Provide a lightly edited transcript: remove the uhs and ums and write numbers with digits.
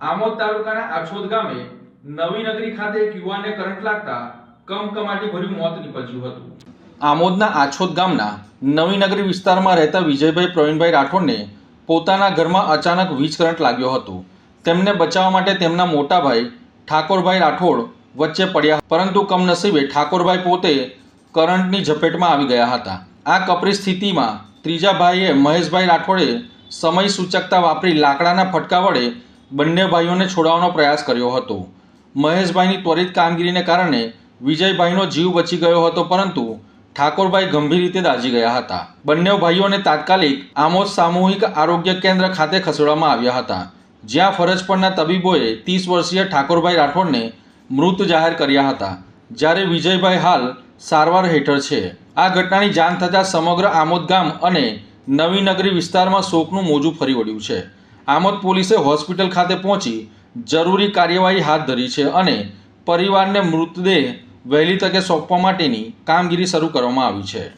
આમોદ તાલુકાના આછોદ ગામે નવી નગરી ખાતે એક યુવાનને કરંટ લાગતા કમકમાટી ભર્યું મોત નીપજ્યું હતું। આમોદના આછોદ ગામના નવી નગરી વિસ્તારમાં રહેતા વિજયભાઈ પ્રવીણભાઈ રાઠોડને પોતાના ઘરમાં અચાનક વીજ કરંટ લાગ્યો હતો। તેમને બચાવવા માટે તેમના મોટા ભાઈ ઠાકોરભાઈ રાઠોડ વચ્ચે પડ્યા, પરંતુ કમનસીબે ઠાકોરભાઈ પોતે કરંટની ઝપેટમાં આવી ગયા હતા। આ કપરી સ્થિતિમાં ત્રીજા ભાઈએ મહેશભાઈ રાઠોડે સમય સૂચકતા વાપરી લાકડાના ફટકા વડે બંને ભાઈઓને છોડાવવાનો પ્રયાસ કર્યો હતો। મહેશભાઈની ત્વરિત કામગીરીને કારણે વિજયભાઈનો જીવ બચી ગયો હતો, પરંતુ ઠાકોરભાઈ ગંભીર રીતે દાઝી ગયા હતા। બંને ભાઈઓને તાત્કાલિક આમોદ સામૂહિક આરોગ્ય કેન્દ્ર ખાતે ખસેડવામાં આવ્યા હતા, જ્યાં ફરજ પરના તબીબોએ 30 વર્ષીય ઠાકોરભાઈ રાઠોડને મૃત જાહેર કર્યા હતા, જ્યારે વિજયભાઈ હાલ સારવાર હેઠળ છે। આ ઘટનાની જાણ થતાં સમગ્ર આમોદ ગામ અને નવી નગરી વિસ્તારમાં શોકનું મોજું ફરી વળ્યું છે। આમોદ પોલીસે હોસ્પિટલ ખાતે પહોંચી જરૂરી કાર્યવાહી હાથ ધરી છે અને પરિવારને મૃતદેહ વહેલી તકે સોંપવા માટેની કામગીરી શરૂ કરવામાં આવી છે।